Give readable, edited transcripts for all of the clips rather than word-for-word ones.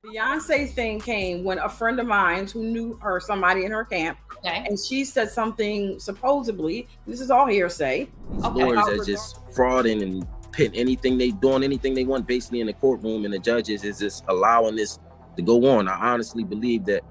Beyonce thing came when a friend of mine who knew her, somebody in her camp, Okay. and she said something supposedly, this is all hearsay, These Okay. lawyers about are just frauding and pit anything they want basically in the courtroom, and the judges is just allowing this to go on. I honestly believe that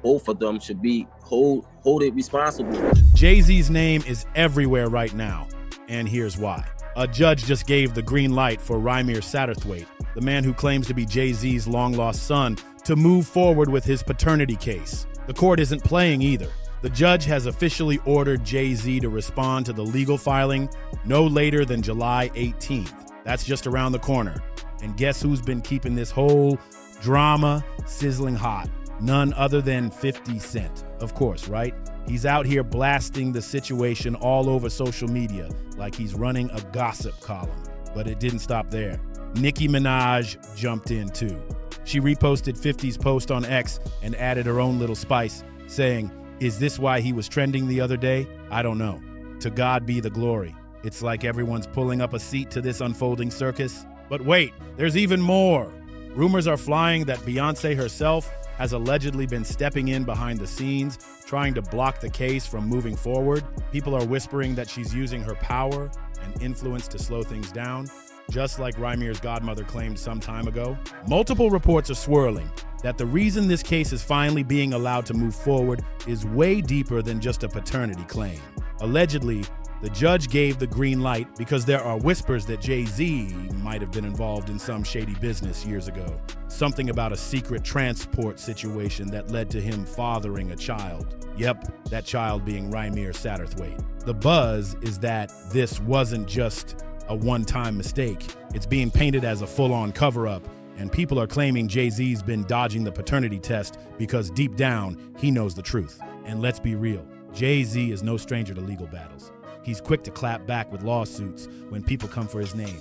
both of them should be hold it responsible. Jay-Z's name is everywhere right now, and here's why. A judge just gave the green light for Rymir Satterthwaite, the man who claims to be Jay-Z's long-lost son, to move forward with his paternity case. The court isn't playing either. The judge has officially ordered Jay-Z to respond to the legal filing no later than July 18th. That's just around the corner. And guess who's been keeping this whole drama sizzling hot? None other than 50 Cent. Of course, right? He's out here blasting the situation all over social media like he's running a gossip column. But it didn't stop there. Nicki Minaj jumped in too. She reposted 50's post on X and added her own little spice, saying, "Is this why he was trending the other day? I don't know. To God be the glory." It's like everyone's pulling up a seat to this unfolding circus. But wait, there's even more. Rumors are flying that Beyoncé herself has allegedly been stepping in behind the scenes, trying to block the case from moving forward. People are whispering that she's using her power and influence to slow things down, just like Rymir's godmother claimed some time ago. Multiple reports are swirling that the reason this case is finally being allowed to move forward is way deeper than just a paternity claim. Allegedly, the judge gave the green light because there are whispers that Jay-Z might have been involved in some shady business years ago. Something about a secret transport situation that led to him fathering a child. Yep, that child being Rymir Satterthwaite. The buzz is that this wasn't just a one-time mistake. It's being painted as a full-on cover-up, and people are claiming Jay-Z's been dodging the paternity test because deep down, he knows the truth. And let's be real, Jay-Z is no stranger to legal battles. He's quick to clap back with lawsuits when people come for his name.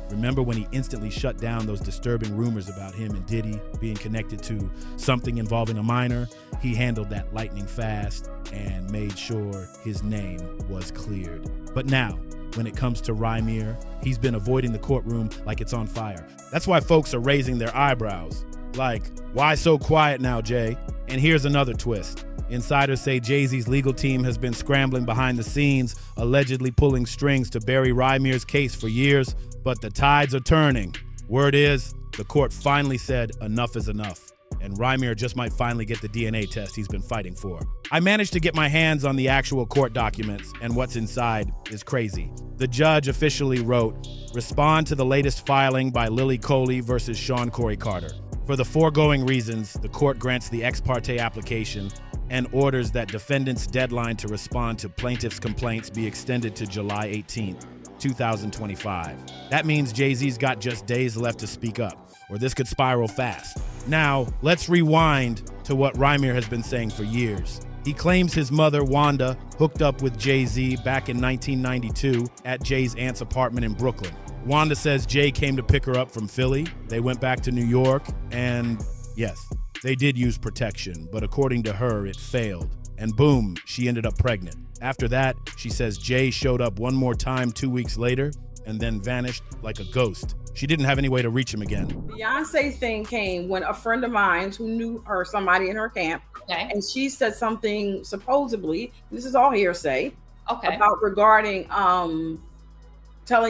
Remember when he instantly shut down those disturbing rumors about him and Diddy being connected to something involving a minor? He handled that lightning fast and made sure his name was cleared. But now, when it comes to Rymir, he's been avoiding the courtroom like it's on fire. That's why folks are raising their eyebrows. Like, why so quiet now, Jay? And here's another twist. Insiders say Jay-Z's legal team has been scrambling behind the scenes, allegedly pulling strings to bury Rymir's case for years, but the tides are turning. Word is, the court finally said enough is enough, and Rymir just might finally get the DNA test he's been fighting for. I managed to get my hands on the actual court documents, and what's inside is crazy. The judge officially wrote, "Respond to the latest filing by Lily Coley versus Sean Corey Carter. For the foregoing reasons, the court grants the ex parte application and orders that defendant's deadline to respond to plaintiff's complaints be extended to July 18th, 2025. That means Jay-Z's got just days left to speak up, or this could spiral fast. Now, let's rewind to what Rymir has been saying for years. He claims his mother, Wanda, hooked up with Jay-Z back in 1992 at Jay's aunt's apartment in Brooklyn. Wanda says Jay came to pick her up from Philly. They went back to New York, and yes, they did use protection, but according to her, it failed. And boom, she ended up pregnant. After that, she says Jay showed up one more time 2 weeks later and then vanished like a ghost. She didn't have any way to reach him again. Beyonce thing came when a friend of mine who knew her, somebody in her camp, Okay. and she said something supposedly, this is all hearsay, Okay. about regarding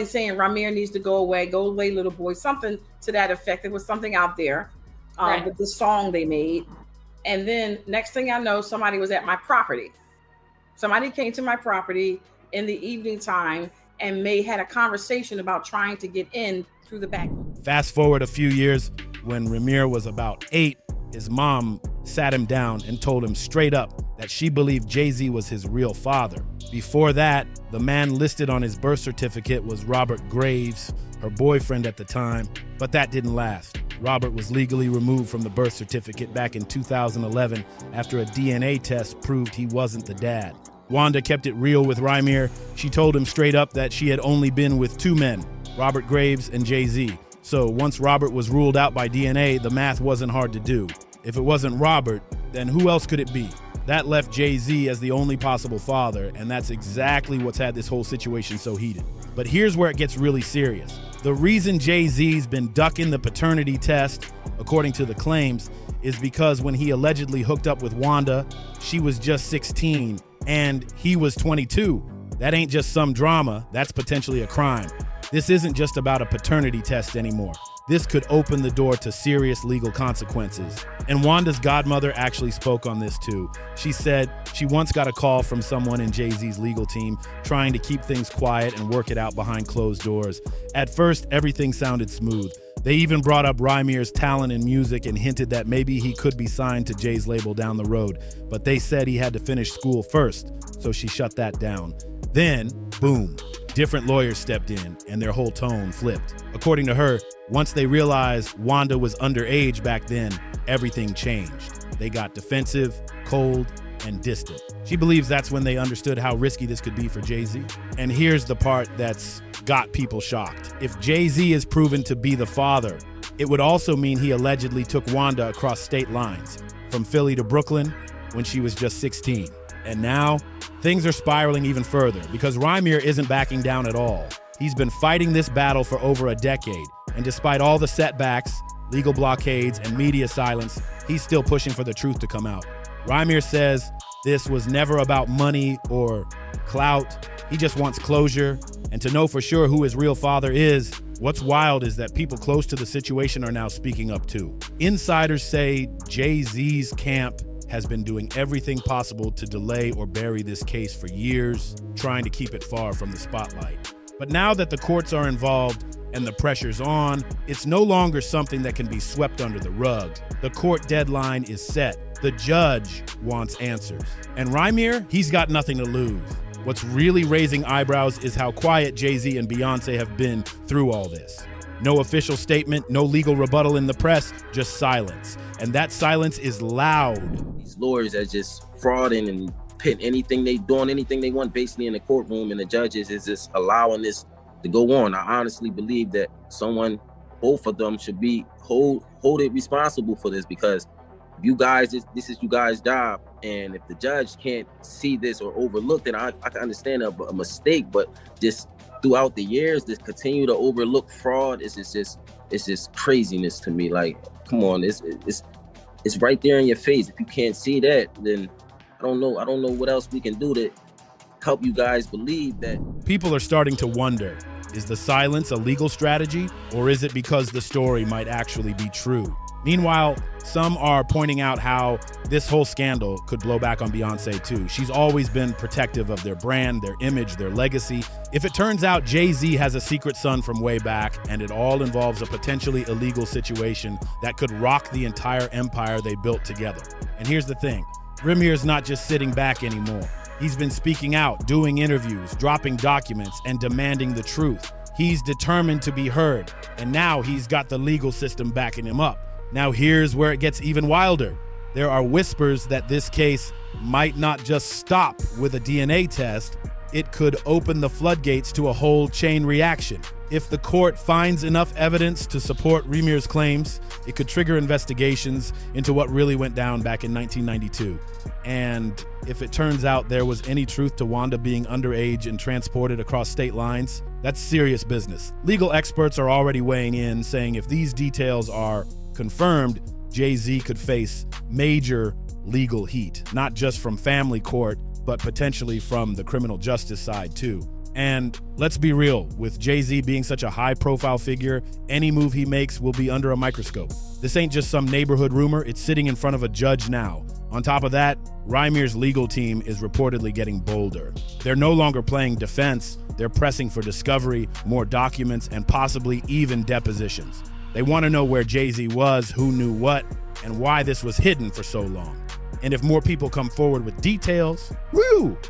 saying Rymir needs to go away, little boy, something to that effect. There was something out there Right. with the song they made. And then next thing I know, somebody was at my property. Somebody came to my property in the evening time and had a conversation about trying to get in through the back. Fast forward a few years, when Rymir was about 8, his mom sat him down and told him straight up that she believed Jay-Z was his real father. Before that, the man listed on his birth certificate was Robert Graves, her boyfriend at the time, but that didn't last. Robert was legally removed from the birth certificate back in 2011 after a DNA test proved he wasn't the dad. Wanda kept it real with Rymir. She told him straight up that she had only been with 2 men, Robert Graves and Jay-Z. So once Robert was ruled out by DNA, the math wasn't hard to do. If it wasn't Robert, then who else could it be? That left Jay-Z as the only possible father, and that's exactly what's had this whole situation so heated. But here's where it gets really serious. The reason Jay-Z's been ducking the paternity test, according to the claims, is because when he allegedly hooked up with Wanda, she was just 16 and he was 22. That ain't just some drama, that's potentially a crime. This isn't just about a paternity test anymore. This could open the door to serious legal consequences. And Wanda's godmother actually spoke on this too. She said she once got a call from someone in Jay-Z's legal team trying to keep things quiet and work it out behind closed doors. At first, everything sounded smooth. They even brought up Rymir's talent in music and hinted that maybe he could be signed to Jay's label down the road. But they said he had to finish school first, so she shut that down. Then, boom, different lawyers stepped in and their whole tone flipped. According to her, once they realized Wanda was underage back then, everything changed. They got defensive, cold, and distant. She believes that's when they understood how risky this could be for Jay-Z. And here's the part that's got people shocked. If Jay-Z is proven to be the father, it would also mean he allegedly took Wanda across state lines, from Philly to Brooklyn, when she was just 16. And now, things are spiraling even further because Rymir isn't backing down at all. He's been fighting this battle for over a decade, and despite all the setbacks, legal blockades, and media silence, he's still pushing for the truth to come out. Rymir says this was never about money or clout. He just wants closure and to know for sure who his real father is. What's wild is that people close to the situation are now speaking up too. Insiders say Jay-Z's camp has been doing everything possible to delay or bury this case for years, trying to keep it far from the spotlight. But now that the courts are involved and the pressure's on, it's no longer something that can be swept under the rug. The court deadline is set. The judge wants answers. And Rymir, he's got nothing to lose. What's really raising eyebrows is how quiet Jay-Z and Beyoncé have been through all this. No official statement, no legal rebuttal in the press, just silence. And that silence is loud. These lawyers are just frauding and pitting anything they doing, anything they want basically in the courtroom, and the judges is just allowing this to go on. I honestly believe that both of them should be hold it responsible for this, because you guys, this is you guys' job. And if the judge can't see this or overlook it, I can understand a mistake, but just throughout the years, this continue to overlook fraud it's just craziness to me. Like, come on, it's right there in your face. If you can't see that, then I don't know what else we can do to help you guys believe that. People are starting to wonder, is the silence a legal strategy, or is it because the story might actually be true? Meanwhile, some are pointing out how this whole scandal could blow back on Beyoncé too. She's always been protective of their brand, their image, their legacy. If it turns out Jay-Z has a secret son from way back and it all involves a potentially illegal situation that could rock the entire empire they built together. And here's the thing, Rymir's not just sitting back anymore. He's been speaking out, doing interviews, dropping documents, and demanding the truth. He's determined to be heard, and now he's got the legal system backing him up. Now here's where it gets even wilder. There are whispers that this case might not just stop with a DNA test, it could open the floodgates to a whole chain reaction. If the court finds enough evidence to support Rymir's claims, it could trigger investigations into what really went down back in 1992. And if it turns out there was any truth to Wanda being underage and transported across state lines, that's serious business. Legal experts are already weighing in, saying if these details are confirmed, Jay-Z could face major legal heat, not just from family court, but potentially from the criminal justice side too. And let's be real, with Jay-Z being such a high-profile figure, any move he makes will be under a microscope. This ain't just some neighborhood rumor, it's sitting in front of a judge now. On top of that, Rymir's legal team is reportedly getting bolder. They're no longer playing defense, they're pressing for discovery, more documents, and possibly even depositions. They want to know where Jay-Z was, who knew what, and why this was hidden for so long. And if more people come forward with details,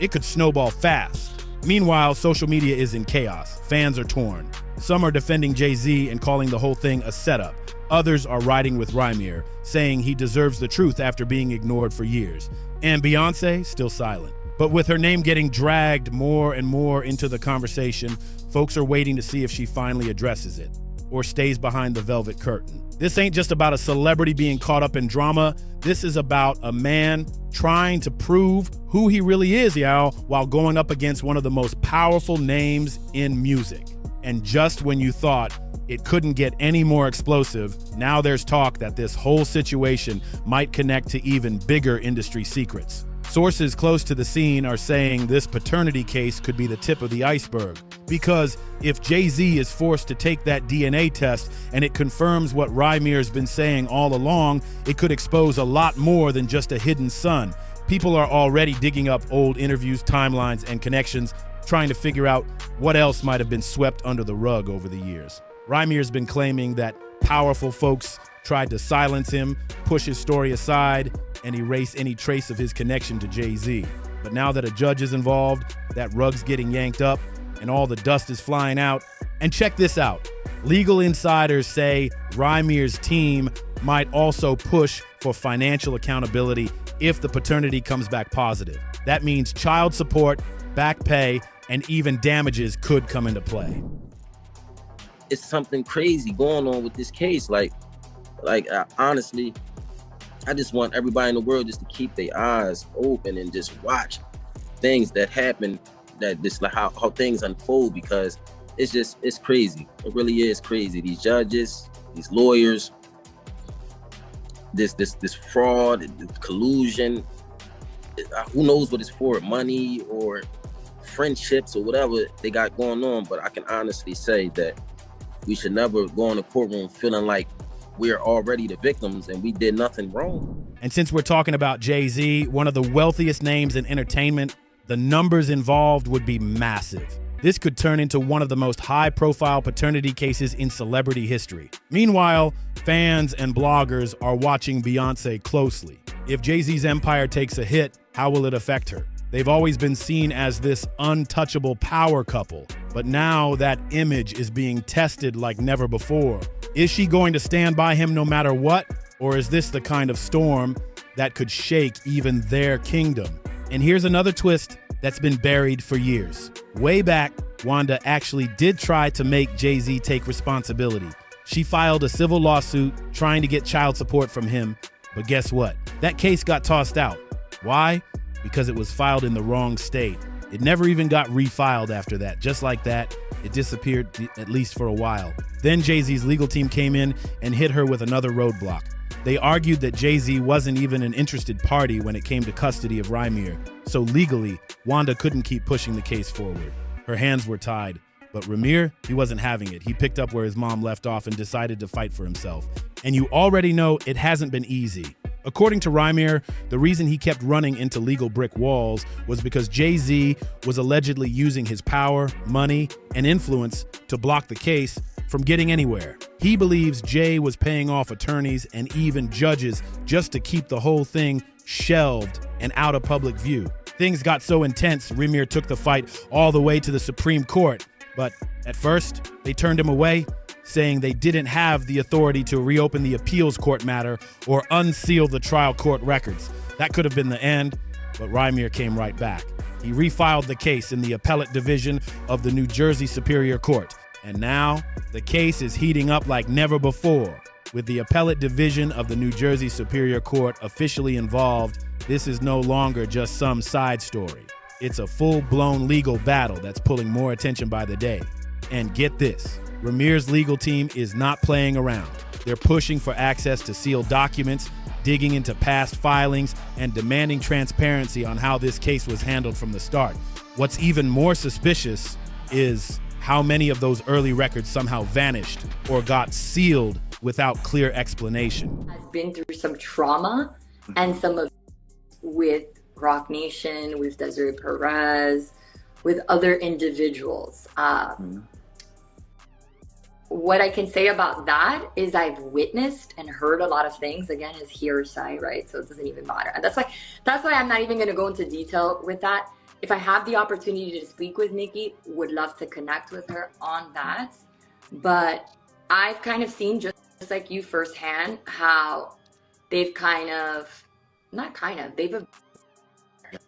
it could snowball fast. Meanwhile, social media is in chaos. Fans are torn. Some are defending Jay-Z and calling the whole thing a setup. Others are riding with Rhymir, saying he deserves the truth after being ignored for years. And Beyoncé, still silent. But with her name getting dragged more and more into the conversation, folks are waiting to see if she finally addresses it or stays behind the velvet curtain. This ain't just about a celebrity being caught up in drama. This is about a man trying to prove who he really is, y'all, while going up against one of the most powerful names in music. And just when you thought it couldn't get any more explosive, now there's talk that this whole situation might connect to even bigger industry secrets. Sources close to the scene are saying this paternity case could be the tip of the iceberg, because if Jay-Z is forced to take that DNA test and it confirms what Rymir's been saying all along, it could expose a lot more than just a hidden son. People are already digging up old interviews, timelines, and connections, trying to figure out what else might have been swept under the rug over the years. Rymir's been claiming that powerful folks tried to silence him, push his story aside, and erase any trace of his connection to Jay-Z. But now that a judge is involved, that rug's getting yanked up, and all the dust is flying out. And check this out. Legal insiders say Rymir's team might also push for financial accountability if the paternity comes back positive. That means child support, back pay, and even damages could come into play. It's something crazy going on with this case. Honestly, I just want everybody in the world just to keep their eyes open and just watch things that happen, that just like how things unfold, because it's crazy. It really is crazy. These judges, these lawyers, this fraud, this collusion, who knows what it's for, money or friendships or whatever they got going on. But I can honestly say that we should never go in the courtroom feeling like we're already the victims and we did nothing wrong. And since we're talking about Jay-Z, one of the wealthiest names in entertainment, the numbers involved would be massive. This could turn into one of the most high-profile paternity cases in celebrity history. Meanwhile, fans and bloggers are watching Beyoncé closely. If Jay-Z's empire takes a hit, how will it affect her? They've always been seen as this untouchable power couple, but now that image is being tested like never before. Is she going to stand by him no matter what? Or is this the kind of storm that could shake even their kingdom? And here's another twist that's been buried for years. Way back, Wanda actually did try to make Jay-Z take responsibility. She filed a civil lawsuit trying to get child support from him, but guess what? That case got tossed out. Why? Because it was filed in the wrong state. It never even got refiled after that. Just like that, it disappeared, at least for a while. Then Jay-Z's legal team came in and hit her with another roadblock. They argued that Jay-Z wasn't even an interested party when it came to custody of Rymir. So legally, Wanda couldn't keep pushing the case forward. Her hands were tied. But Rymir, he wasn't having it. He picked up where his mom left off and decided to fight for himself. And you already know it hasn't been easy. According to Rymir, the reason he kept running into legal brick walls was because Jay-Z was allegedly using his power, money, and influence to block the case from getting anywhere. He believes Jay was paying off attorneys and even judges just to keep the whole thing shelved and out of public view. Things got so intense, Rymir took the fight all the way to the Supreme Court. But at first, they turned him away, saying they didn't have the authority to reopen the appeals court matter or unseal the trial court records. That could have been the end, but Rymir came right back. He refiled the case in the appellate division of the New Jersey Superior Court. And now, the case is heating up like never before. With the appellate division of the New Jersey Superior Court officially involved, this is no longer just some side story. It's a full-blown legal battle that's pulling more attention by the day. And get this, Rymir's legal team is not playing around. They're pushing for access to sealed documents, digging into past filings, and demanding transparency on how this case was handled from the start. What's even more suspicious is how many of those early records somehow vanished or got sealed without clear explanation. Has been through some trauma and some of with Rock Nation, with Desiree Perez, with other individuals. What I can say about that is I've witnessed and heard a lot of things. Again, is hearsay, right? So it doesn't even matter. And that's why I'm not even going to go into detail with that. If I have the opportunity to speak with Nicki, would love to connect with her on that. But I've kind of seen, just like you firsthand, how they've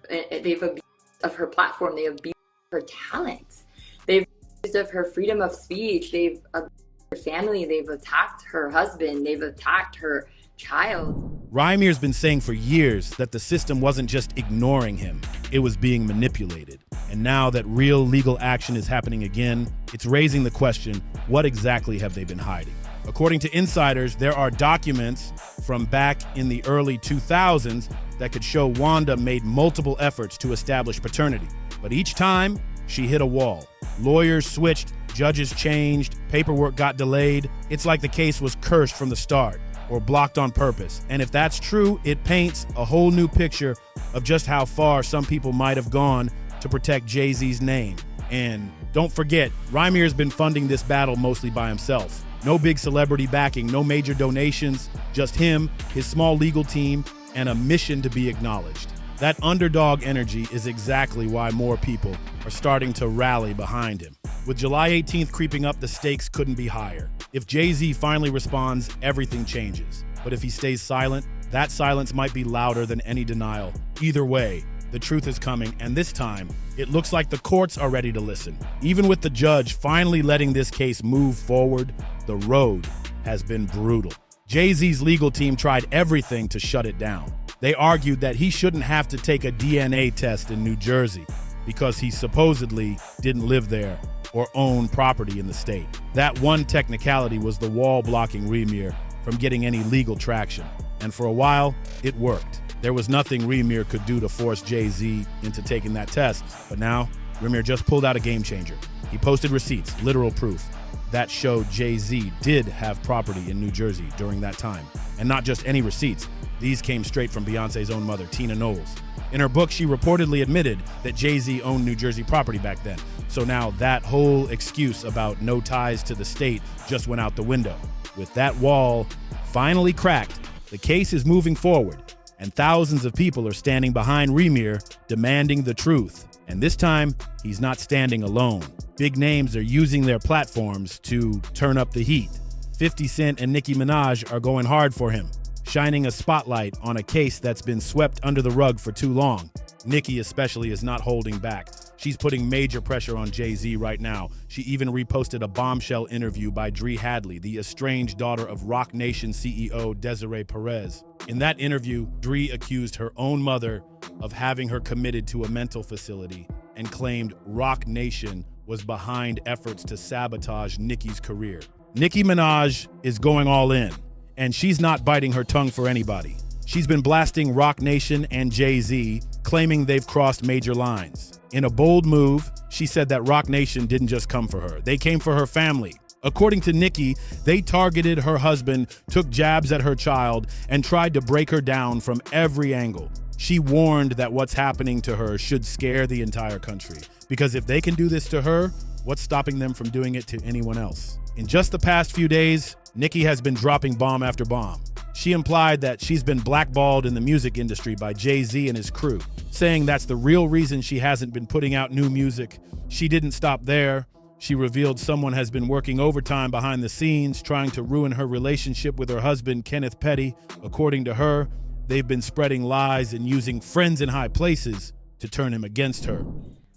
they've abused of her platform. They abused her talent. They've abused of her freedom of speech. They've abused family, they've attacked her husband, they've attacked her child. Rymir's been saying for years that the system wasn't just ignoring him, it was being manipulated. And now that real legal action is happening again, it's raising the question, what exactly have they been hiding? According to insiders, there are documents from back in the early 2000s that could show Wanda made multiple efforts to establish paternity. But each time, she hit a wall. Lawyers switched, judges changed, paperwork got delayed. It's like the case was cursed from the start or blocked on purpose. And if that's true, it paints a whole new picture of just how far some people might have gone to protect Jay-Z's name. And don't forget, Rymir's been funding this battle mostly by himself. No big celebrity backing, no major donations, just him, his small legal team, and a mission to be acknowledged. That underdog energy is exactly why more people are starting to rally behind him. With July 18th creeping up, the stakes couldn't be higher. If Jay-Z finally responds, everything changes. But if he stays silent, that silence might be louder than any denial. Either way, the truth is coming, and this time, it looks like the courts are ready to listen. Even with the judge finally letting this case move forward, the road has been brutal. Jay-Z's legal team tried everything to shut it down. They argued that he shouldn't have to take a DNA test in New Jersey because he supposedly didn't live there or own property in the state. That one technicality was the wall blocking Rymir from getting any legal traction. And for a while, it worked. There was nothing Rymir could do to force Jay-Z into taking that test. But now, Rymir just pulled out a game changer. He posted receipts, literal proof, that showed Jay-Z did have property in New Jersey during that time. And not just any receipts. These came straight from Beyoncé's own mother, Tina Knowles. In her book, she reportedly admitted that Jay-Z owned New Jersey property back then. So now that whole excuse about no ties to the state just went out the window. With that wall finally cracked, the case is moving forward, and thousands of people are standing behind Rymir demanding the truth. And this time, he's not standing alone. Big names are using their platforms to turn up the heat. 50 Cent and Nicki Minaj are going hard for him, shining a spotlight on a case that's been swept under the rug for too long. Nicki especially is not holding back. She's putting major pressure on Jay-Z right now. She even reposted a bombshell interview by Dree Hadley, the estranged daughter of Roc Nation CEO Desiree Perez. In that interview, Dree accused her own mother of having her committed to a mental facility and claimed Roc Nation was behind efforts to sabotage Nicki's career. Nicki Minaj is going all in, and she's not biting her tongue for anybody. She's been blasting Roc Nation and Jay-Z, claiming they've crossed major lines. In a bold move, she said that Roc Nation didn't just come for her. They came for her family. According to Nicki, they targeted her husband, took jabs at her child, and tried to break her down from every angle. She warned that what's happening to her should scare the entire country, because if they can do this to her, what's stopping them from doing it to anyone else? In just the past few days, Nicki has been dropping bomb after bomb. She implied that she's been blackballed in the music industry by Jay-Z and his crew, saying that's the real reason she hasn't been putting out new music. She didn't stop there. She revealed someone has been working overtime behind the scenes, trying to ruin her relationship with her husband, Kenneth Petty. According to her, they've been spreading lies and using friends in high places to turn him against her.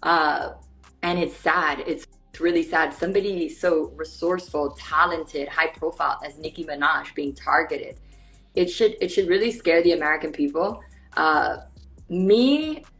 And it's sad. It's really sad. Somebody so resourceful, talented, high profile as Nicki Minaj being targeted. It should really scare the American people.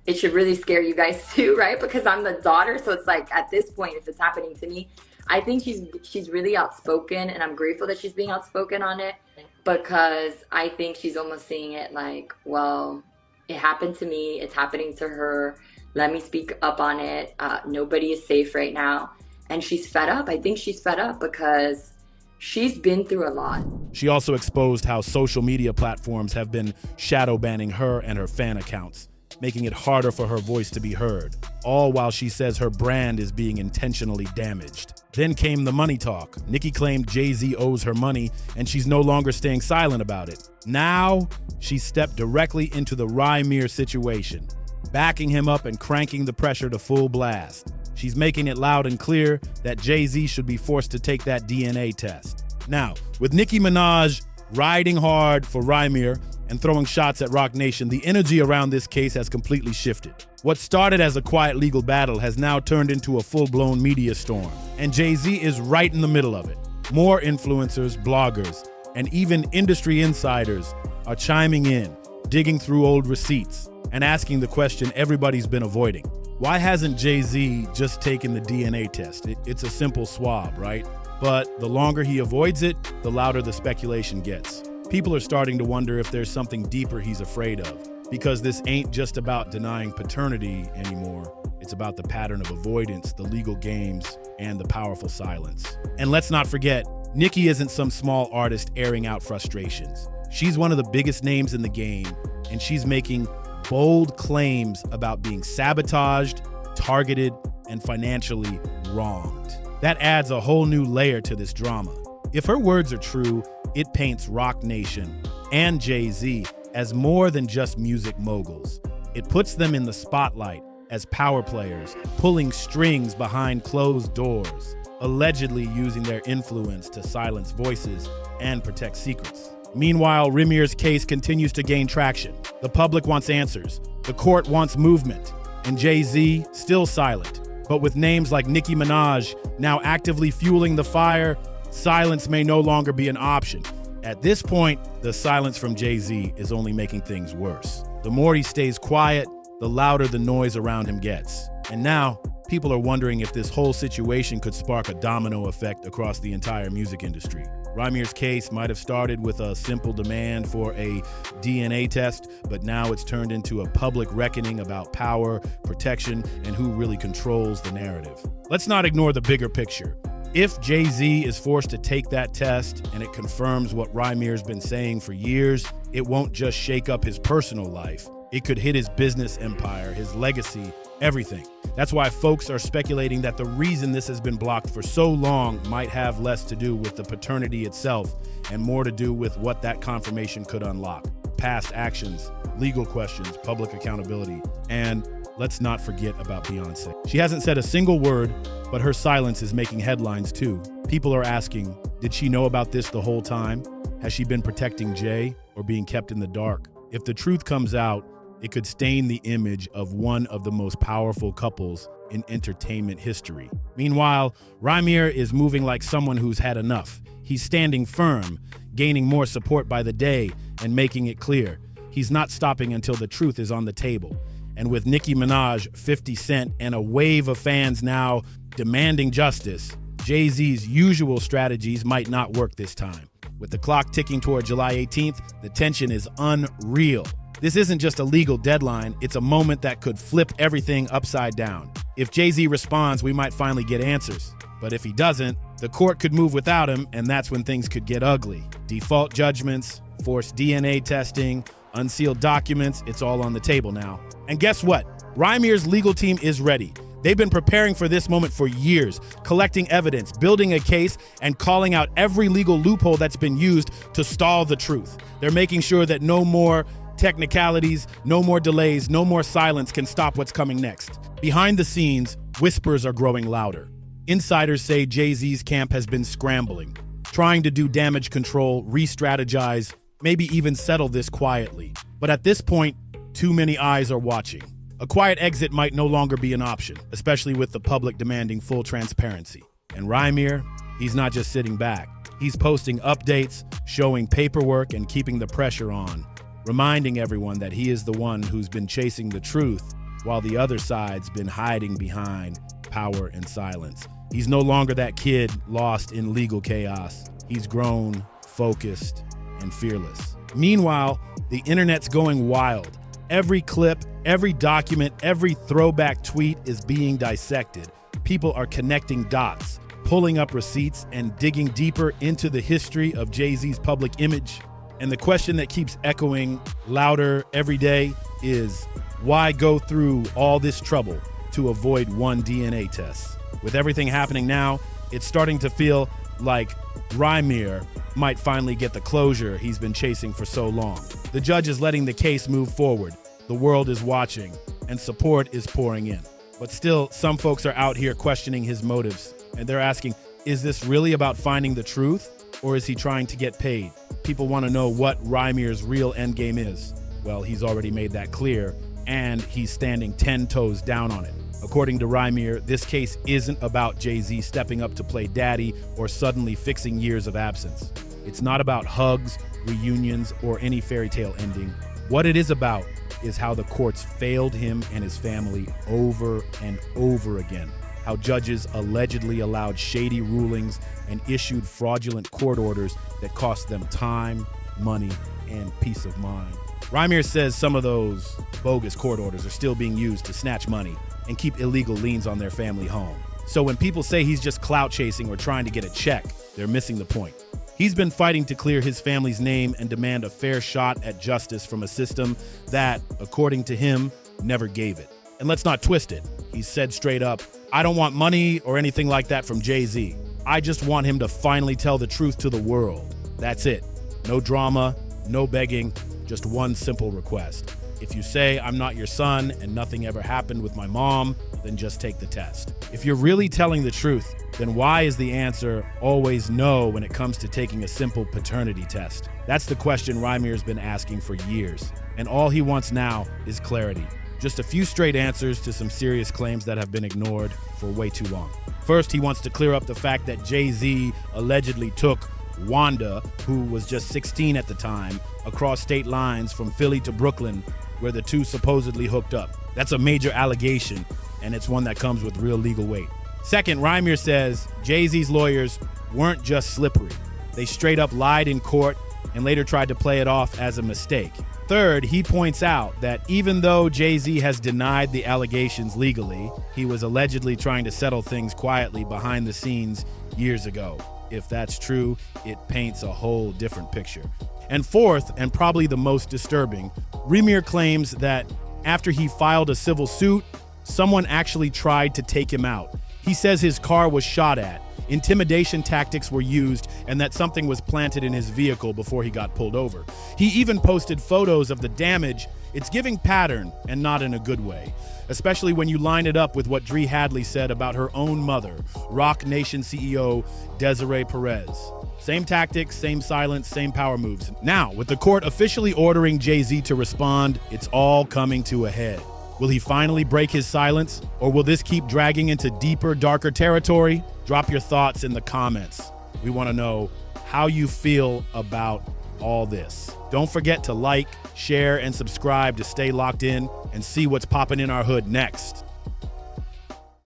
It should really scare you guys too, right? Because I'm the daughter, so it's like at this point, if it's happening to me, I think she's really outspoken, and I'm grateful that she's being outspoken on it, because I think she's almost seeing it like, well, it happened to me, it's happening to her. Let me speak up on it. Nobody is safe right now. And she's fed up. I think she's fed up because she's been through a lot. She also exposed how social media platforms have been shadow banning her and her fan accounts, making it harder for her voice to be heard, all while she says her brand is being intentionally damaged. Then came the money talk. Nicki claimed Jay-Z owes her money, and she's no longer staying silent about it. Now, she stepped directly into the Rymir situation, backing him up and cranking the pressure to full blast. She's making it loud and clear that Jay-Z should be forced to take that DNA test. Now, with Nicki Minaj riding hard for Rymir and throwing shots at Roc Nation, the energy around this case has completely shifted. What started as a quiet legal battle has now turned into a full-blown media storm, and Jay-Z is right in the middle of it. More influencers, bloggers, and even industry insiders are chiming in, digging through old receipts, and asking the question everybody's been avoiding. Why hasn't Jay-Z just taken the DNA test? It's a simple swab, right? But the longer he avoids it, the louder the speculation gets. People are starting to wonder if there's something deeper he's afraid of, because this ain't just about denying paternity anymore. It's about the pattern of avoidance, the legal games, and the powerful silence. And let's not forget, Nicki isn't some small artist airing out frustrations. She's one of the biggest names in the game, and she's making bold claims about being sabotaged, targeted, and financially wronged. That adds a whole new layer to this drama. If her words are true, it paints Roc Nation and Jay-Z as more than just music moguls. It puts them in the spotlight as power players, pulling strings behind closed doors, allegedly using their influence to silence voices and protect secrets. Meanwhile, Rymir's case continues to gain traction. The public wants answers, the court wants movement, and Jay-Z still silent. But with names like Nicki Minaj now actively fueling the fire, silence may no longer be an option. At this point, the silence from Jay-Z is only making things worse. The more he stays quiet, the louder the noise around him gets. And now, people are wondering if this whole situation could spark a domino effect across the entire music industry. Rymir's case might have started with a simple demand for a DNA test, but now it's turned into a public reckoning about power, protection, and who really controls the narrative. Let's not ignore the bigger picture. If Jay-Z is forced to take that test and it confirms what Rymir's been saying for years, it won't just shake up his personal life. It could hit his business empire, his legacy, everything. That's why folks are speculating that the reason this has been blocked for so long might have less to do with the paternity itself and more to do with what that confirmation could unlock. Past actions, legal questions, public accountability, and let's not forget about Beyoncé. She hasn't said a single word, but her silence is making headlines too. People are asking, did she know about this the whole time? Has she been protecting Jay or being kept in the dark? If the truth comes out, it could stain the image of one of the most powerful couples in entertainment history. Meanwhile, Rymir is moving like someone who's had enough. He's standing firm, gaining more support by the day, and making it clear he's not stopping until the truth is on the table. And with Nicki Minaj, 50 Cent, and a wave of fans now demanding justice, Jay-Z's usual strategies might not work this time. With the clock ticking toward July 18th, the tension is unreal. This isn't just a legal deadline, it's a moment that could flip everything upside down. If Jay-Z responds, we might finally get answers. But if he doesn't, the court could move without him, and that's when things could get ugly. Default judgments, forced DNA testing, unsealed documents, it's all on the table now. And guess what? Rymir's legal team is ready. They've been preparing for this moment for years, collecting evidence, building a case, and calling out every legal loophole that's been used to stall the truth. They're making sure that no more technicalities, no more delays, no more silence can stop what's coming next. Behind the scenes, whispers are growing louder. Insiders say Jay-Z's camp has been scrambling, trying to do damage control, re-strategize, maybe even settle this quietly. But at this point, too many eyes are watching. A quiet exit might no longer be an option, especially with the public demanding full transparency. And Rymir, he's not just sitting back. He's posting updates, showing paperwork, and keeping the pressure on, reminding everyone that he is the one who's been chasing the truth while the other side's been hiding behind power and silence. He's no longer that kid lost in legal chaos. He's grown, focused, and fearless. Meanwhile, the internet's going wild. Every clip, every document, every throwback tweet is being dissected. People are connecting dots, pulling up receipts, and digging deeper into the history of Jay-Z's public image. And the question that keeps echoing louder every day is, why go through all this trouble to avoid one DNA test? With everything happening now, it's starting to feel like Rymir might finally get the closure he's been chasing for so long. The judge is letting the case move forward. The world is watching, and support is pouring in. But still, some folks are out here questioning his motives, and they're asking, is this really about finding the truth, or is he trying to get paid? People want to know what Rymir's real endgame is. Well, he's already made that clear, and he's standing 10 toes down on it. According to Rymir, this case isn't about Jay-Z stepping up to play daddy or suddenly fixing years of absence. It's not about hugs, reunions, or any fairy tale ending. What it is about is how the courts failed him and his family over and over again. How judges allegedly allowed shady rulings and issued fraudulent court orders that cost them time, money, and peace of mind. Rymir says some of those bogus court orders are still being used to snatch money and keep illegal liens on their family home. So when people say he's just clout chasing or trying to get a check, they're missing the point. He's been fighting to clear his family's name and demand a fair shot at justice from a system that, according to him, never gave it. And let's not twist it. He said straight up, I don't want money or anything like that from Jay-Z. I just want him to finally tell the truth to the world. That's it. No drama, no begging, just one simple request. If you say I'm not your son and nothing ever happened with my mom, then just take the test. If you're really telling the truth, then why is the answer always no when it comes to taking a simple paternity test? That's the question Rymir's been asking for years. And all he wants now is clarity. Just a few straight answers to some serious claims that have been ignored for way too long. First, he wants to clear up the fact that Jay-Z allegedly took Wanda, who was just 16 at the time, across state lines from Philly to Brooklyn, where the two supposedly hooked up. That's a major allegation, and it's one that comes with real legal weight. Second, Rymir says Jay-Z's lawyers weren't just slippery. They straight up lied in court and later tried to play it off as a mistake. Third, he points out that even though Jay-Z has denied the allegations legally, he was allegedly trying to settle things quietly behind the scenes years ago. If that's true, it paints a whole different picture. And fourth, and probably the most disturbing, Rymir claims that after he filed a civil suit, someone actually tried to take him out. He says his car was shot at, intimidation tactics were used, and that something was planted in his vehicle before he got pulled over. He even posted photos of the damage. It's giving pattern, and not in a good way, especially when you line it up with what Dree Hadley said about her own mother, Rock Nation CEO Desiree Perez. Same tactics, same silence, same power moves. Now, with the court officially ordering Jay-Z to respond, it's all coming to a head. Will he finally break his silence, or will this keep dragging into deeper, darker territory? Drop your thoughts in the comments. We want to know how you feel about all this. Don't forget to like, share, and subscribe to stay locked in and see what's popping in our hood next.